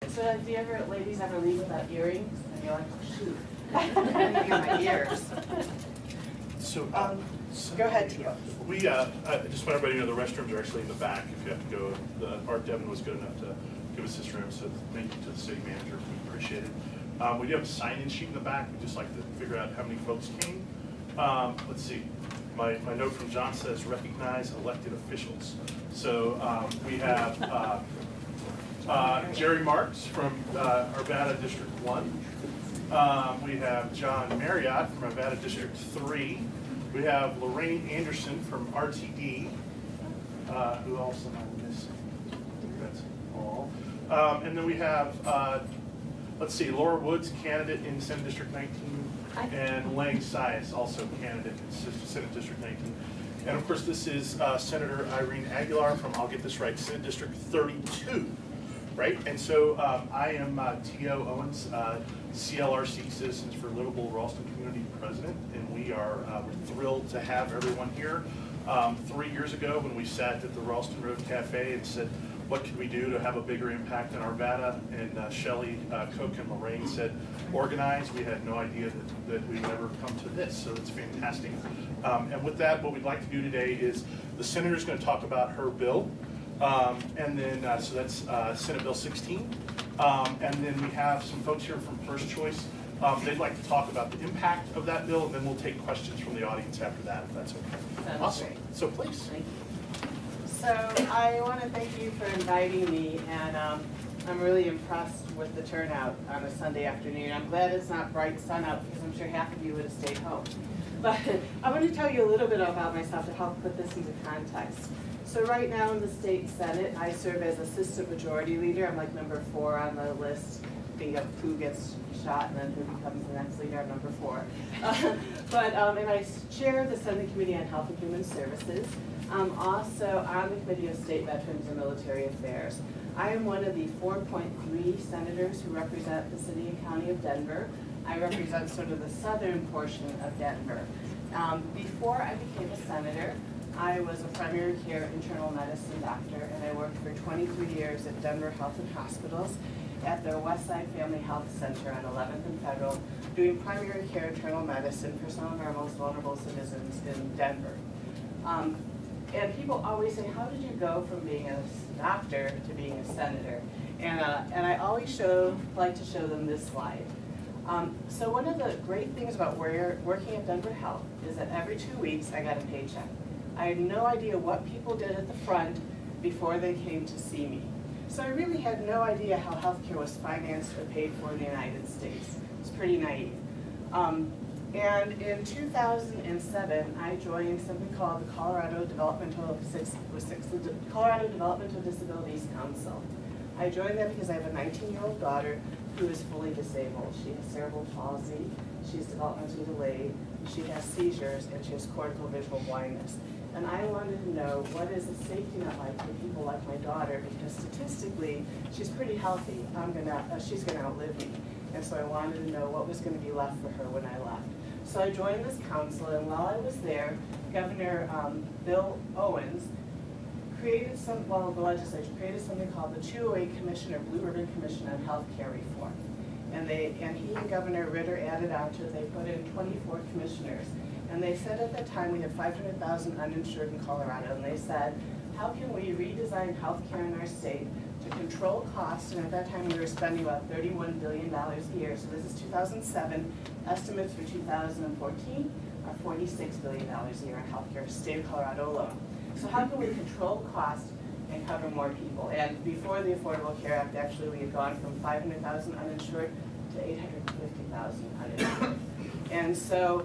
So do you ever, ladies ever leave without earrings? And you're like, shoot. I didn't hear my ears. So, Go ahead, Tio. I just want everybody to know the restrooms are actually in the back. If you have to go, Art Devin was good enough to give us this room, so thank you to the city manager. We appreciate it. We do have a sign-in sheet in the back. We'd just like to figure out how many folks came. Let's see. My note from John says recognize elected officials. So we have Jerry Marks from Arvada District 1. We have John Marriott from Arvada District 3. We have Lorraine Anderson from RTD. Who else am I missing? I think that's all. And then we have, let's see, Laura Woods, candidate in Senate District 19, and Lang Sias, also candidate in Senate District 19. And of course, this is Senator Irene Aguilar from, I'll get this right, Senate District 32. Right, and so I am T.O. Owens, CLRC Citizens for Livable Ralston Community President, and we're thrilled to have everyone here. 3 years ago, when we sat at the Ralston Road Cafe and said, what could we do to have a bigger impact in Arvada? And Shelley, Koch, and Lorraine said, organize. We had no idea that we would ever come to this, so it's fantastic. And with that, what we'd like to do today is the senator's going to talk about her bill. And then, so that's Senate Bill 16. And then we have some folks here from First Choice. They'd like to talk about the impact of that bill, and then we'll take questions from the audience after that, if that's okay. Sounds awesome. Great. So please. Thank you. So I want to thank you for inviting me, and I'm really impressed with the turnout on a Sunday afternoon. I'm glad it's not bright sun out, because I'm sure half of you would have stayed home. But I want to tell you a little bit about myself to help put this into context. So right now in the state Senate, I serve as Assistant Majority Leader. I'm like number 4 on the list, being of who gets shot and then who becomes the next leader. I'm number 4. And I chair the Senate Committee on Health and Human Services. I'm also on the Committee of State Veterans and Military Affairs. I am one of the 4.3 senators who represent the city and county of Denver. I represent sort of the southern portion of Denver. Before I became a senator, I was a primary care internal medicine doctor, and I worked for 23 years at Denver Health and Hospitals at their Westside Family Health Center on 11th and Federal, doing primary care internal medicine for some of our most vulnerable citizens in Denver. And people always say, how did you go from being a doctor to being a senator? And I always like to show them this slide. So one of the great things about working at Denver Health is that every 2 weeks I got a paycheck. I had no idea what people did at the front before they came to see me. So I really had no idea how healthcare was financed or paid for in the United States. It's pretty naive. And in 2007, I joined something called the Colorado Developmental Disabilities Council. I joined them because I have a 19-year-old daughter who is fully disabled. She has cerebral palsy, she's developmentally delayed, she has seizures, and she has cortical visual blindness. And I wanted to know, what is a safety net like for people like my daughter, because statistically, she's pretty healthy. She's gonna outlive me. And so I wanted to know what was gonna be left for her when I left. So I joined this council, and while I was there, Governor Bill Owens the legislature created something called the 208 Commission, or Blue Ribbon Commission on Healthcare Reform. And he and Governor Ritter added on to it, they put in 24 commissioners. And they said at that time we had 500,000 uninsured in Colorado, and they said, how can we redesign healthcare in our state to control costs? And at that time we were spending about $31 billion a year. So this is 2007. Estimates for 2014 are $46 billion a year on healthcare, state of Colorado alone. So how can we control costs and cover more people? And before the Affordable Care Act, actually we had gone from 500,000 uninsured to 850,000 uninsured. And so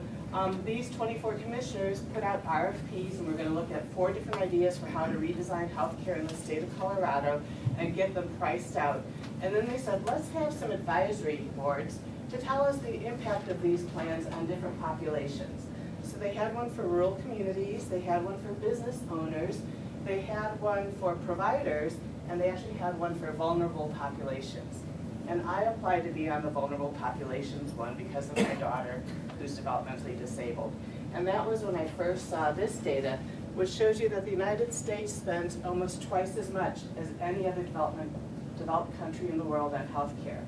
these 24 commissioners put out RFPs, and we're going to look at 4 different ideas for how to redesign healthcare in the state of Colorado and get them priced out. And then they said, let's have some advisory boards to tell us the impact of these plans on different populations. So they had one for rural communities, they had one for business owners, they had one for providers, and they actually had one for vulnerable populations. And I applied to be on the vulnerable populations one because of my daughter, who's developmentally disabled. And that was when I first saw this data, which shows you that the United States spends almost twice as much as any other developed developed country in the world on health care.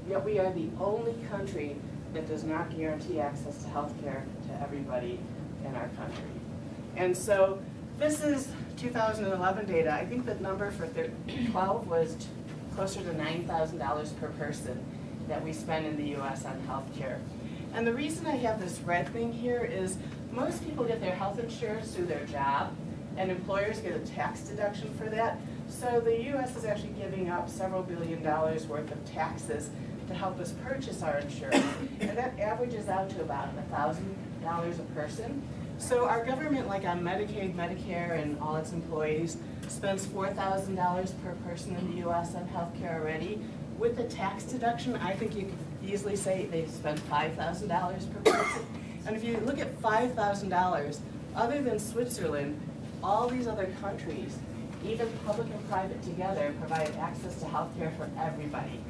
Yet we are the only country that does not guarantee access to health care to everybody in our country. And so this is 2011 data. I think the number for 12 was closer to $9,000 per person that we spend in the US on health care. And the reason I have this red thing here is most people get their health insurance through their job, and employers get a tax deduction for that. So the US is actually giving up several $1 billion worth of taxes to help us purchase our insurance. And that averages out to about $1,000 a person. So our government, like on Medicaid, Medicare, and all its employees, spends $4,000 per person in the US on healthcare already. With the tax deduction, I think you could easily say they spend $5,000 per person. And if you look at $5,000, other than Switzerland, all these other countries, even public and private together, provide access to healthcare for everybody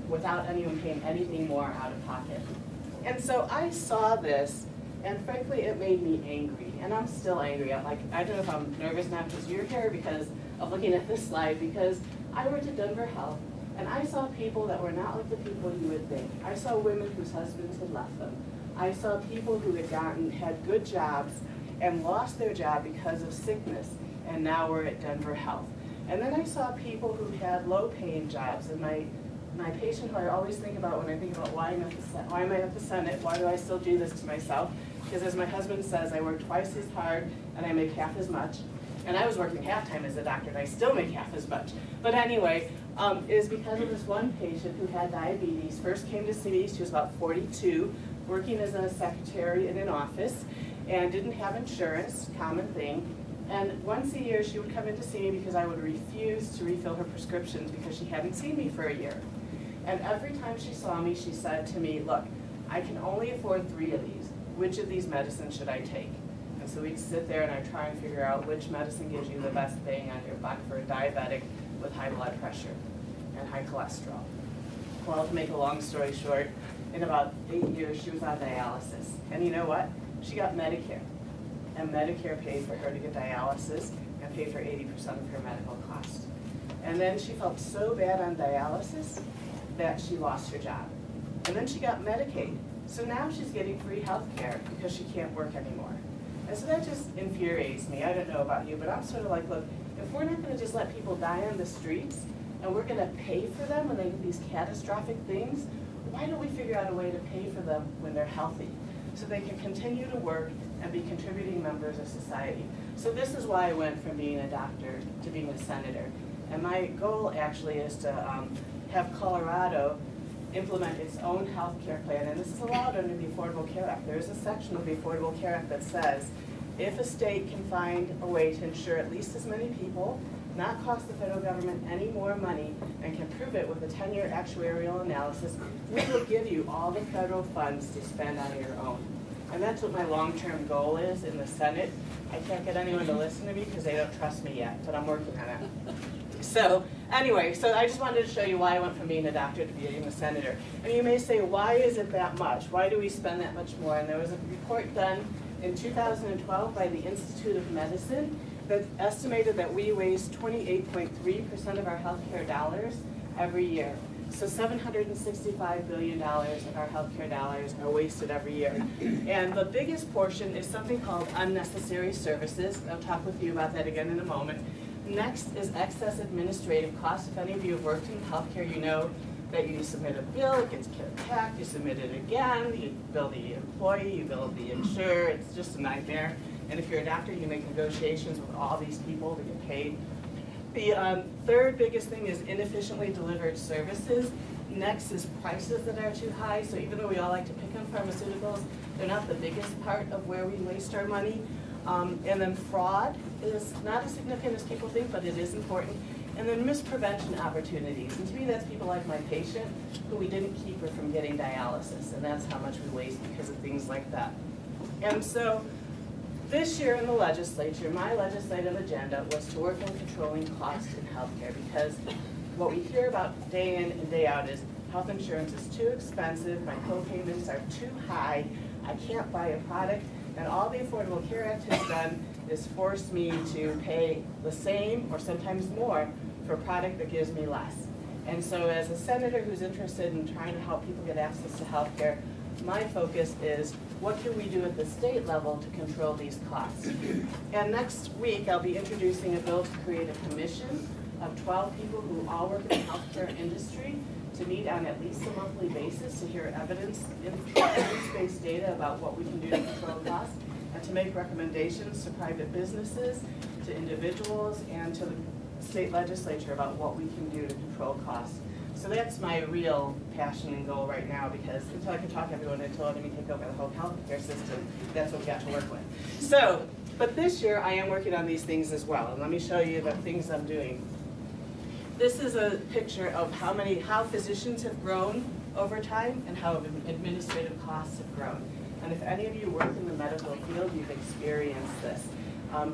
without anyone paying anything more out of pocket. And so I saw this, and frankly, it made me angry, and I'm still angry. I don't know if I'm nervous now because you're here because of looking at this slide, because I worked at Denver Health, and I saw people that were not like the people you would think. I saw women whose husbands had left them. I saw people who had good jobs and lost their job because of sickness, and now we're at Denver Health. And then I saw people who had low-paying jobs, and my patient who I always think about when I think about why am I at the Senate, why do I still do this to myself? Because as my husband says, I work twice as hard and I make half as much. And I was working half-time as a doctor and I still make half as much. But anyway, is because of this one patient who had diabetes, first came to see me, she was about 42, working as a secretary in an office, and didn't have insurance, common thing. And once a year she would come in to see me because I would refuse to refill her prescriptions because she hadn't seen me for a year. And every time she saw me, she said to me, look, I can only afford 3 of these. Which of these medicines should I take? And so we'd sit there and I'd try and figure out which medicine gives you the best bang on your buck for a diabetic with high blood pressure and high cholesterol. Well, to make a long story short, in about 8 years she was on dialysis. And you know what? She got Medicare. And Medicare paid for her to get dialysis and paid for 80% of her medical cost. And then she felt so bad on dialysis that she lost her job. And then she got Medicaid. So now she's getting free health care because she can't work anymore. And so that just infuriates me. I don't know about you, but I'm sort of like, look, if we're not gonna just let people die on the streets and we're gonna pay for them when they get these catastrophic things, why don't we figure out a way to pay for them when they're healthy so they can continue to work and be contributing members of society? So this is why I went from being a doctor to being a senator. And my goal actually is to have Colorado implement its own health care plan, and this is allowed under the Affordable Care Act. There is a section of the Affordable Care Act that says if a state can find a way to insure at least as many people, not cost the federal government any more money, and can prove it with a 10-year actuarial analysis, we will give you all the federal funds to spend on your own. And that's what my long-term goal is in the Senate. I can't get anyone to listen to me because they don't trust me yet, but I'm working on it. So anyway, so I just wanted to show you why I went from being a doctor to being a senator. And you may say, why is it that much? Why do we spend that much more? And there was a report done in 2012 by the Institute of Medicine that estimated that we waste 28.3% of our healthcare dollars every year. So $765 billion of our healthcare dollars are wasted every year. And the biggest portion is something called unnecessary services. I'll talk with you about that again in a moment. Next is excess administrative costs. If any of you have worked in healthcare, you know that you submit a bill, it gets back, you submit it again, you bill the employee, you bill the insurer, it's just a nightmare. And if you're a doctor, you make negotiations with all these people to get paid. The third biggest thing is inefficiently delivered services. Next is prices that are too high. So even though we all like to pick on pharmaceuticals, they're not the biggest part of where we waste our money. And then fraud is not as significant as people think, but it is important. And then misprevention opportunities. And to me, that's people like my patient who we didn't keep her from getting dialysis. And that's how much we waste because of things like that. And so this year in the legislature, my legislative agenda was to work on controlling costs in healthcare, because what we hear about day in and day out is health insurance is too expensive, my co-payments are too high, I can't buy a product, and all the Affordable Care Act has done is force me to pay the same or sometimes more for a product that gives me less. And so as a senator who's interested in trying to help people get access to health care, my focus is what can we do at the state level to control these costs? And next week, I'll be introducing a bill to create a commission of 12 people who all work in the healthcare industry to meet on at least a monthly basis to hear evidence-based data about what we can do to control costs and to make recommendations to private businesses, to individuals, and to the state legislature about what we can do to control costs. So that's my real passion and goal right now, because until I can talk everyone into letting me take over the whole healthcare system, that's what we got to work with. So, but this year I am working on these things as well, and let me show you the things I'm doing. This is a picture of how physicians have grown over time and how administrative costs have grown. And if any of you work in the medical field, you've experienced this.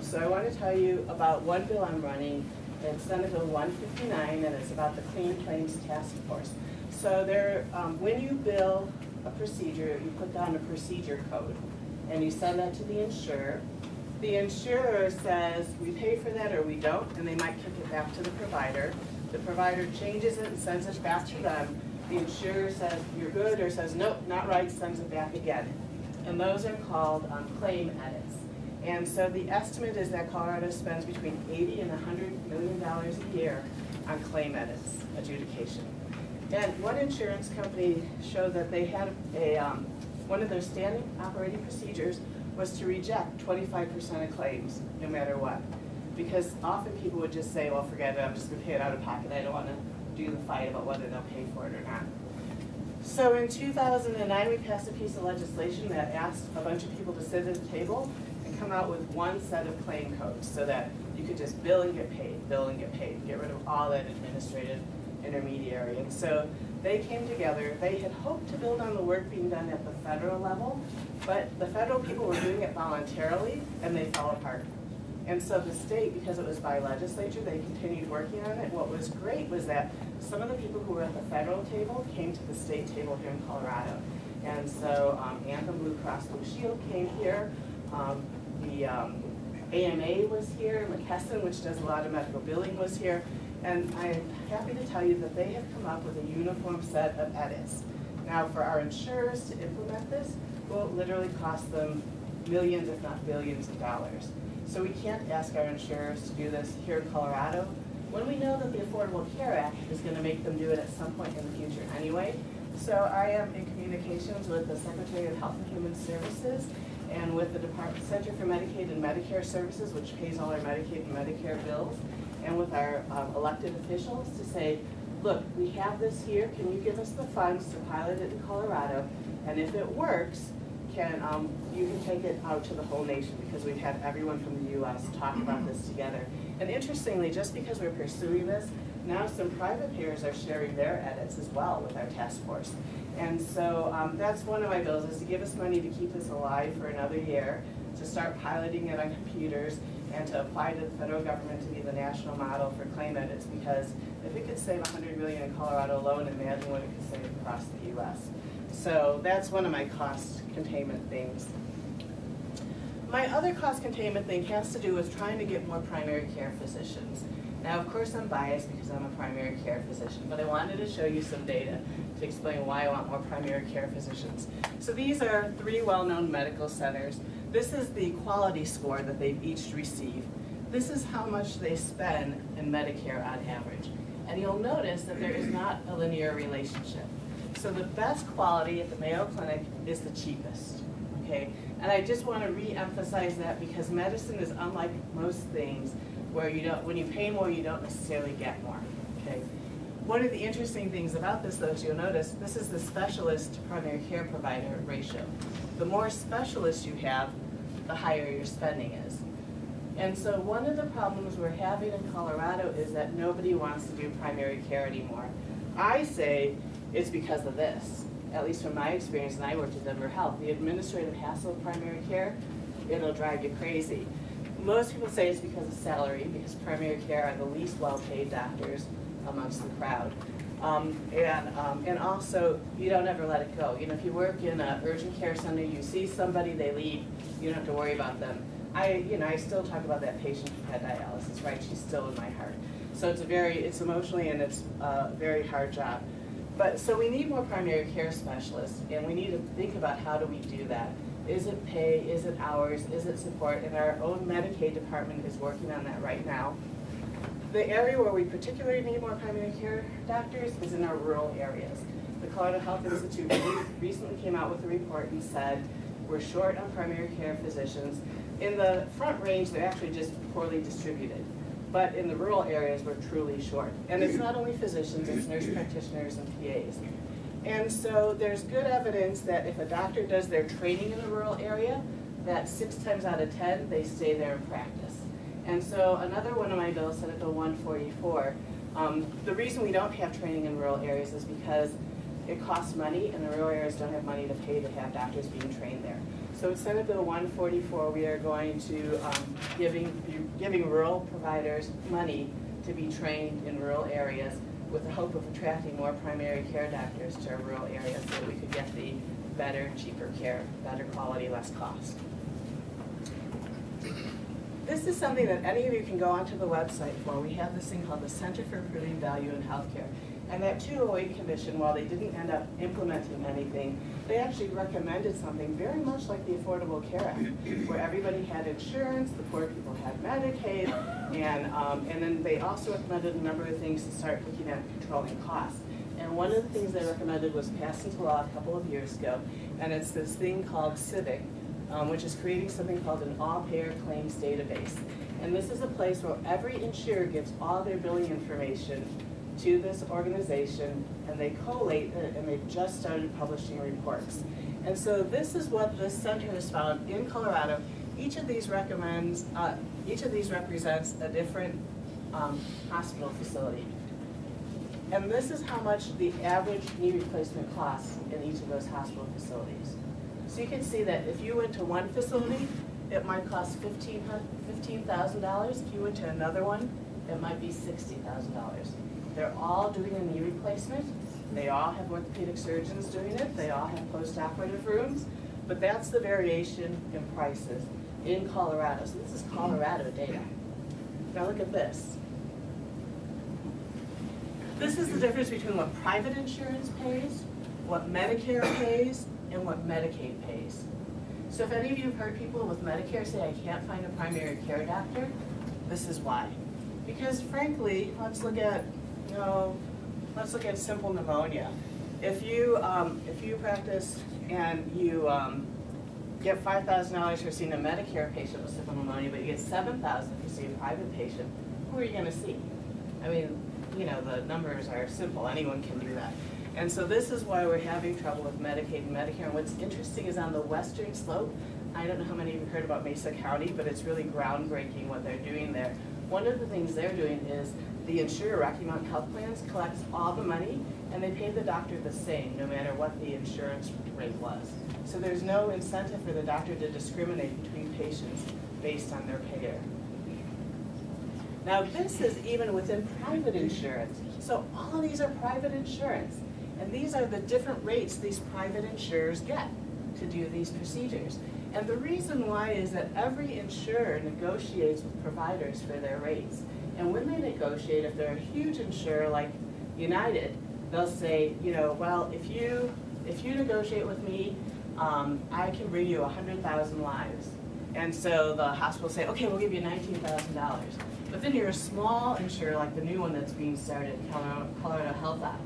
So I want to tell you about one bill I'm running. It's Senate Bill 159, and it's about the Clean Claims Task Force. So when you bill a procedure, you put down a procedure code, and you send that to the insurer. The insurer says, we pay for that or we don't, and they might kick it back to the provider. The provider changes it and sends it back to them. The insurer says, you're good, or says, nope, not right, sends it back again. And those are called claim edits. And so the estimate is that Colorado spends between $80 and $100 million a year on claim edits, adjudication. And one insurance company showed that they had one of their standing operating procedures was to reject 25% of claims, no matter what. Because often people would just say, well, forget it, I'm just gonna pay it out of pocket. I don't wanna do the fight about whether they'll pay for it or not. So in 2009, we passed a piece of legislation that asked a bunch of people to sit at a table and come out with one set of claim codes so that you could just bill and get paid, get rid of all that administrative intermediary. And so they came together. They had hoped to build on the work being done at the federal level, but the federal people were doing it voluntarily, and they fell apart. And so the state, because it was by legislature, they continued working on it. What was great was that some of the people who were at the federal table came to the state table here in Colorado. And so Anthem Blue Cross Blue Shield came here. The AMA was here. McKesson, which does a lot of medical billing, was here. And I'm happy to tell you that they have come up with a uniform set of edits. Now, for our insurers to implement this will literally cost them millions, if not billions of dollars. So we can't ask our insurers to do this here in Colorado when we know that the Affordable Care Act is going to make them do it at some point in the future anyway. So I am in communications with the Secretary of Health and Human Services and with the Center for Medicaid and Medicare Services, which pays all our Medicaid and Medicare bills, and with our elected officials to say, look, we have this here, can you give us the funds to pilot it in Colorado, and if it works, you can take it out to the whole nation, because we've had everyone from the U.S. talk about this together. And interestingly, just because we're pursuing this, now some private payers are sharing their edits as well with our task force. And so that's one of my bills, is to give us money to keep this alive for another year, to start piloting it on computers, and to apply to the federal government to be the national model for claim edits, because if it could save $100 million in Colorado alone, imagine what it could save across the U.S. So that's one of my cost containment things. My other cost containment thing has to do with trying to get more primary care physicians. Now, of course, I'm biased because I'm a primary care physician, but I wanted to show you some data to explain why I want more primary care physicians. So these are 3 well-known medical centers. This is the quality score that they've each received. This is how much they spend in Medicare on average. And you'll notice that there is not a linear relationship. So the best quality at the Mayo Clinic is the cheapest, okay? And I just want to re-emphasize that, because medicine is unlike most things where when you pay more, you don't necessarily get more, okay? One of the interesting things about this, though, is you'll notice this is the specialist to primary care provider ratio. The more specialists you have, the higher your spending is. And so one of the problems we're having in Colorado is that nobody wants to do primary care anymore. I say it's because of this, at least from my experience, and I worked at Denver Health. The administrative hassle of primary care, it'll drive you crazy. Most people say it's because of salary, because primary care are the least well-paid doctors amongst the crowd. And also, you don't ever let it go. You know, if you work in an urgent care center, you see somebody, they leave, you don't have to worry about them. I still talk about that patient who had dialysis, right? She's still in my heart. So it's emotionally and it's a very hard job. But so we need more primary care specialists, and we need to think about how do we do that. Is it pay, is it hours, is it support? And our own Medicaid department is working on that right now. The area where we particularly need more primary care doctors is in our rural areas. The Colorado Health Institute recently came out with a report and said we're short on primary care physicians. In the front range, they're actually just poorly distributed. But in the rural areas, we're truly short. And it's not only physicians, it's nurse practitioners and PAs. And so there's good evidence that if a doctor does their training in a rural area, that 6 times out of 10, they stay there in practice. And so another one of my bills, Senate Bill 144, the reason we don't have training in rural areas is because it costs money, and the rural areas don't have money to pay to have doctors being trained there. So in Senate Bill 144, we are going to giving rural providers money to be trained in rural areas with the hope of attracting more primary care doctors to our rural areas so that we could get the better, cheaper care, better quality, less cost. This is something that any of you can go onto the website for. We have this thing called the Center for Improving Value in Healthcare. And that 208 commission, while they didn't end up implementing anything, they actually recommended something very much like the Affordable Care Act, where everybody had insurance, the poor people had Medicaid, and then they also recommended a number of things to start looking at controlling costs. And one of the things they recommended was passed into law a couple of years ago, and it's this thing called CIVIC, which is creating something called an all-payer claims database. And this is a place where every insurer gives all their billing information to this organization, and they collate it, and they've just started publishing reports. And so this is what this center has found in Colorado. Each of these represents a different hospital facility. And this is how much the average knee replacement costs in each of those hospital facilities. So you can see that if you went to one facility, it might cost $15,000. If you went to another one, it might be $60,000. They're all doing a knee replacement. They all have orthopedic surgeons doing it. They all have post-operative rooms. But that's the variation in prices in Colorado. So this is Colorado data. Now look at this. This is the difference between what private insurance pays, what Medicare pays, and what Medicaid pays. So if any of you have heard people with Medicare say, I can't find a primary care doctor, this is why. Because frankly, let's look at simple pneumonia. If you practice and you get $5,000 for seeing a Medicare patient with simple pneumonia, but you get $7,000 if you see a private patient, who are you going to see? I mean, the numbers are simple. Anyone can do that. And so this is why we're having trouble with Medicaid and Medicare. And what's interesting is on the western slope, I don't know how many of you heard about Mesa County, but it's really groundbreaking what they're doing there. One of the things they're doing is the insurer, Rocky Mountain Health Plans, collects all the money, and they pay the doctor the same, no matter what the insurance rate was. So there's no incentive for the doctor to discriminate between patients based on their payer. Now this is even within private insurance. So all of these are private insurance. And these are the different rates these private insurers get to do these procedures. And the reason why is that every insurer negotiates with providers for their rates. And when they negotiate, if they're a huge insurer like United, they'll say, well, if you negotiate with me, I can bring you 100,000 lives. And so the hospital will say, okay, we'll give you $19,000. But then you're a small insurer like the new one that's being started, Colorado Health Act.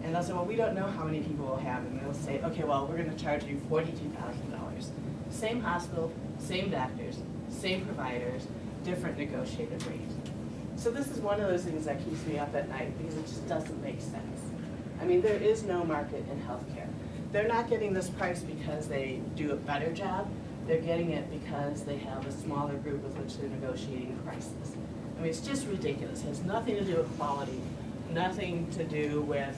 And they'll say, well, we don't know how many people we'll have. And they'll say, okay, well, we're going to charge you $42,000. Same hospital, same doctors, same providers, different negotiated rates. So this is one of those things that keeps me up at night because it just doesn't make sense. I mean, there is no market in healthcare. They're not getting this price because they do a better job. They're getting it because they have a smaller group with which they're negotiating prices. I mean, it's just ridiculous. It has nothing to do with quality. Nothing to do with,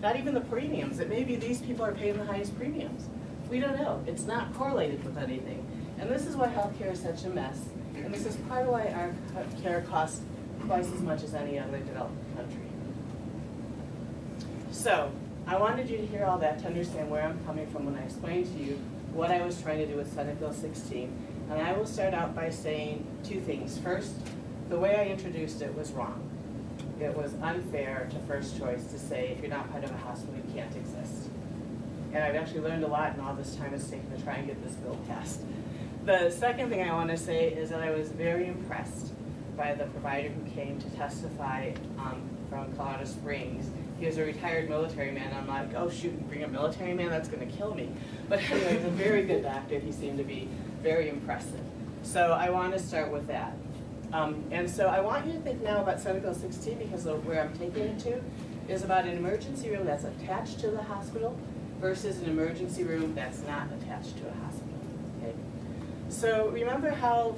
not even the premiums. It may be these people are paying the highest premiums. We don't know. It's not correlated with anything. And this is why healthcare is such a mess. And this is part of why our healthcare costs twice as much as any other developed country. So, I wanted you to hear all that to understand where I'm coming from when I explained to you what I was trying to do with Senate Bill 16. And I will start out by saying two things. First, the way I introduced it was wrong. it was unfair to First Choice to say, if you're not part of a hospital, you can't exist. And I've actually learned a lot in all this time it's taken to try and get this bill passed. The second thing I want to say is that I was very impressed by the provider who came to testify from Colorado Springs. He was a retired military man. I'm like, oh shoot, you bring a military man? That's going to kill me. But anyway, he's a very good doctor. He seemed to be very impressive. So I want to start with that. And so I want you to think now about Senate Bill 16, because where I'm taking it to is about an emergency room that's attached to the hospital versus an emergency room that's not attached to a hospital. Okay? So remember how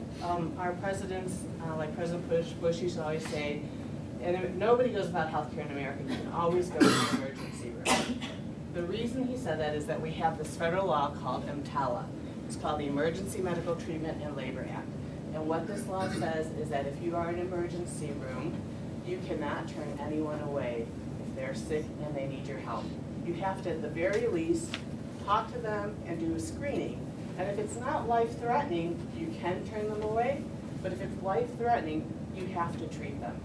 our presidents, like President Bush used to always say, and nobody goes about healthcare in America, you can always go to the emergency room. The reason he said that is that we have this federal law called EMTALA. It's called the Emergency Medical Treatment and Labor Act. And what this law says is that if you are in an emergency room, you cannot turn anyone away if they're sick and they need your help. You have to, at the very least, talk to them and do a screening. And if it's not life-threatening, you can turn them away. But if it's life-threatening, you have to treat them.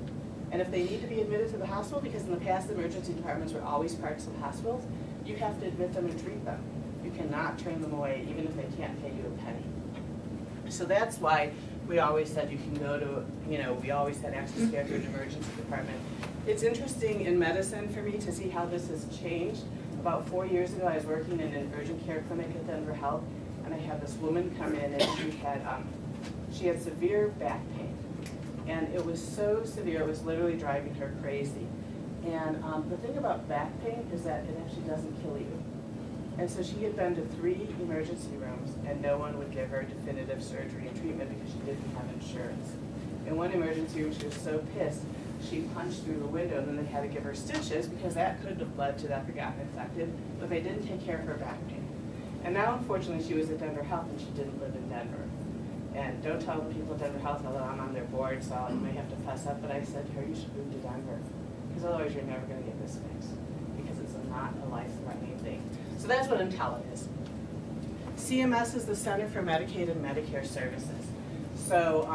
And if they need to be admitted to the hospital, because in the past emergency departments were always parts of hospitals, you have to admit them and treat them. You cannot turn them away, even if they can't pay you a penny. So that's why we always said you can go to, we always had access care to an emergency department. It's interesting in medicine for me to see how this has changed. About 4 years ago, I was working in an urgent care clinic at Denver Health, and I had this woman come in, and she had severe back pain. And it was so severe, it was literally driving her crazy. And the thing about back pain is that it actually doesn't kill you. And so she had been to 3 emergency rooms, and no one would give her definitive surgery and treatment because she didn't have insurance. In one emergency room, she was so pissed, she punched through the window, and then they had to give her stitches because that could have led to that gotten infected, but they didn't take care of her back pain. And now, unfortunately, she was at Denver Health, and she didn't live in Denver. And don't tell the people at Denver Health, although I'm on their board, so you may have to fuss up, but I said to her, you should move to Denver, because otherwise you're never going to get this fixed, because it's not a life-threatening thing. So that's what EMTALA is. CMS is the Center for Medicaid and Medicare Services. So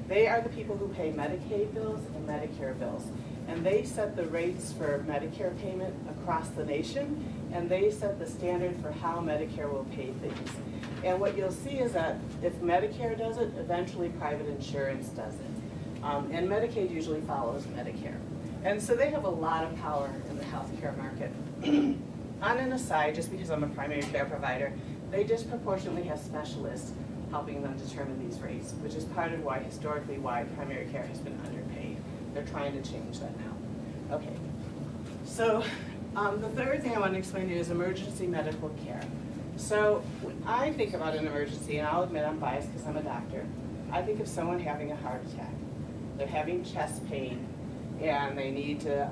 they are the people who pay Medicaid bills and Medicare bills. And they set the rates for Medicare payment across the nation, and they set the standard for how Medicare will pay things. And what you'll see is that if Medicare does it, eventually private insurance does it. And Medicaid usually follows Medicare. And so they have a lot of power in the healthcare market. On an aside, just because I'm a primary care provider, they disproportionately have specialists helping them determine these rates, which is part of why, historically, why primary care has been underpaid. They're trying to change that now. Okay, so the third thing I want to explain to you is emergency medical care. So when I think about an emergency, and I'll admit I'm biased because I'm a doctor, I think of someone having a heart attack. They're having chest pain, and they need to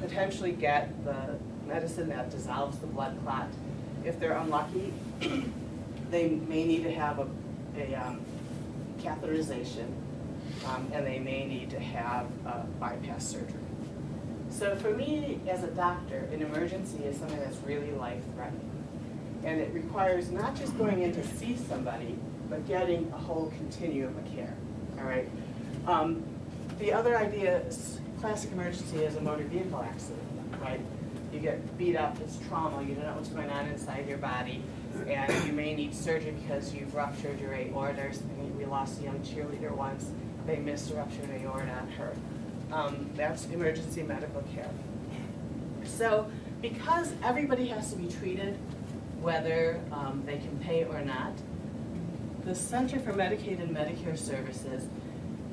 potentially get the medicine that dissolves the blood clot. If they're unlucky, they may need to have a catheterization, and they may need to have a bypass surgery. So for me, as a doctor, an emergency is something that's really life-threatening. And it requires not just going in to see somebody, but getting a whole continuum of care, all right? The other idea is classic emergency is a motor vehicle accident, right? You get beat up, it's trauma, you don't know what's going on inside your body, and you may need surgery because you've ruptured your aorta. We lost a young cheerleader once, they missed a ruptured aorta on her. That's emergency medical care. So because everybody has to be treated, whether they can pay or not, the Center for Medicaid and Medicare Services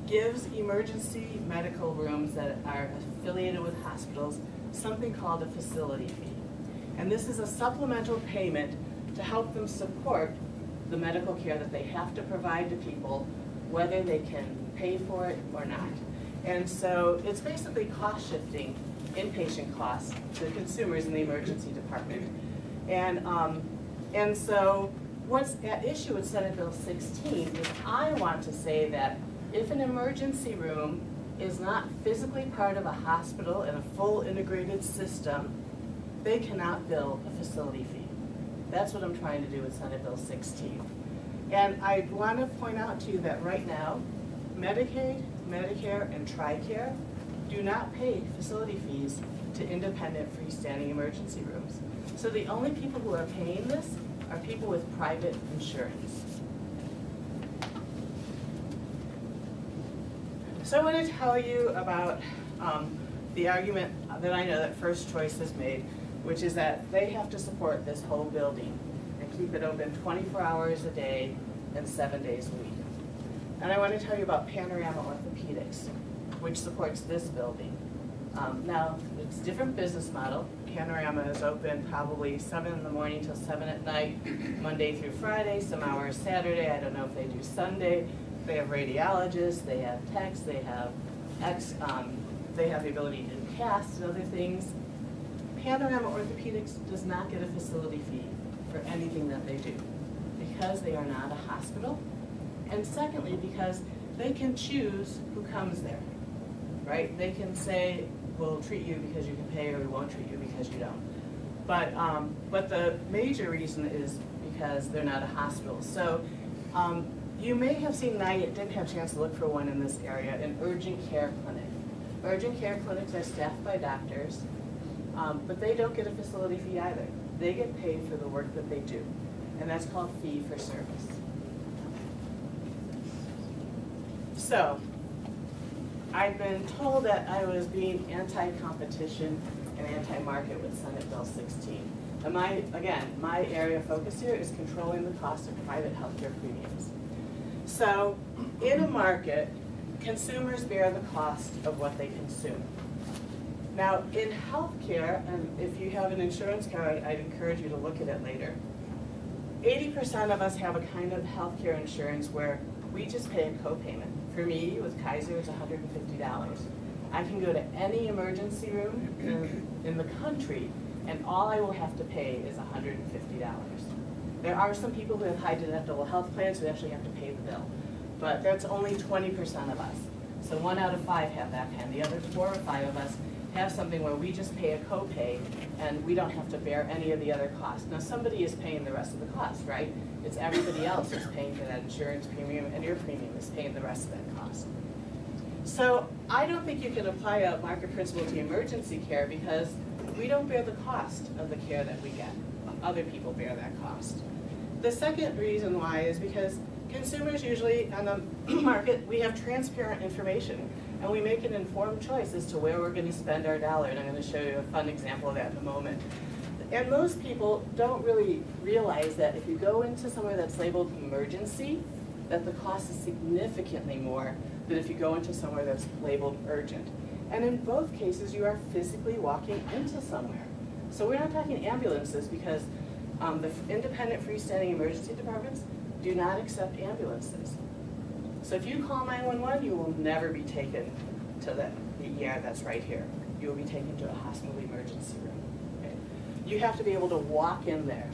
gives emergency medical rooms that are affiliated with hospitals something called a facility fee. And this is a supplemental payment to help them support the medical care that they have to provide to people, whether they can pay for it or not. And so it's basically cost shifting inpatient costs to consumers in the emergency department. And so what's at issue with Senate Bill 16 is I want to say that if an emergency room is not physically part of a hospital and a full integrated system, they cannot bill a facility fee. That's what I'm trying to do with Senate Bill 16. And I want to point out to you that right now, Medicaid, Medicare, and TRICARE do not pay facility fees to independent freestanding emergency rooms. So the only people who are paying this are people with private insurance. So I want to tell you about the argument that I know that First Choice has made, which is that they have to support this whole building and keep it open 24 hours a day and 7 days a week. And I want to tell you about Panorama Orthopedics, which supports this building. Now, it's a different business model. Panorama is open probably 7 in the morning till 7 at night, Monday through Friday, some hours Saturday. I don't know if they do Sunday. They have radiologists, they have techs, they have they have the ability to do casts and other things. Panorama Orthopedics does not get a facility fee for anything that they do because they are not a hospital. And secondly, because they can choose who comes there, right? They can say, we'll treat you because you can pay, or we won't treat you because you don't. But the major reason is because they're not a hospital. So you may have seen, I didn't have a chance to look for one in this area, an urgent care clinic. Urgent care clinics are staffed by doctors, but they don't get a facility fee either. They get paid for the work that they do, and that's called fee for service. So, I've been told that I was being anti-competition and anti-market with Senate Bill 16. And my area of focus here is controlling the cost of private healthcare premiums. So, in a market, consumers bear the cost of what they consume. Now, in healthcare, and if you have an insurance card, I'd encourage you to look at it later. 80% of us have a kind of healthcare insurance where we just pay a copayment. For me, with Kaiser, it's $150. I can go to any emergency room in the country, and all I will have to pay is $150. There are some people who have high deductible health plans who actually have to pay the bill, but that's only 20% of us. So 1 out of 5 have that kind. The other 4 or 5 of us have something where we just pay a copay and we don't have to bear any of the other costs. Now somebody is paying the rest of the cost, right? It's everybody else who's paying for that insurance premium, and your premium is paying the rest of that cost. So I don't think you can apply a market principle to emergency care because we don't bear the cost of the care that we get. Other people bear that cost. The second reason why is because consumers usually on the market, we have transparent information, and we make an informed choice as to where we're going to spend our dollar, and I'm going to show you a fun example of that in a moment. And most people don't really realize that if you go into somewhere that's labeled emergency, that the cost is significantly more than if you go into somewhere that's labeled urgent. And in both cases, you are physically walking into somewhere. So we're not talking ambulances because the independent freestanding emergency departments do not accept ambulances. So if you call 911, you will never be taken to the ER that's right here. You will be taken to a hospital emergency room. Okay? You have to be able to walk in there.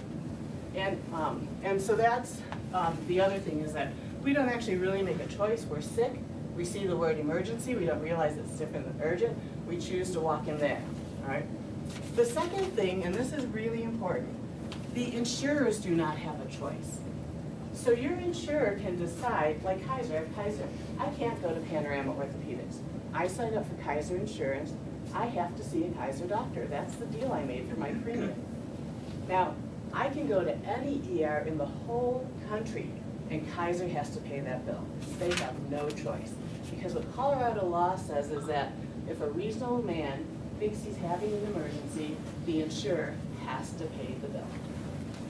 And so that's the other thing is that we don't actually really make a choice. We're sick. We see the word emergency. We don't realize it's different than urgent. We choose to walk in there. All right. The second thing, and this is really important, the insurers do not have a choice. So your insurer can decide, like Kaiser, I can't go to Panorama Orthopedics. I signed up for Kaiser Insurance. I have to see a Kaiser doctor. That's the deal I made for my premium. Now, I can go to any ER in the whole country, and Kaiser has to pay that bill. They have no choice. Because what Colorado law says is that if a reasonable man thinks he's having an emergency, the insurer has to pay the bill.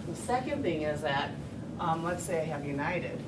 The second thing is that, let's say I have United,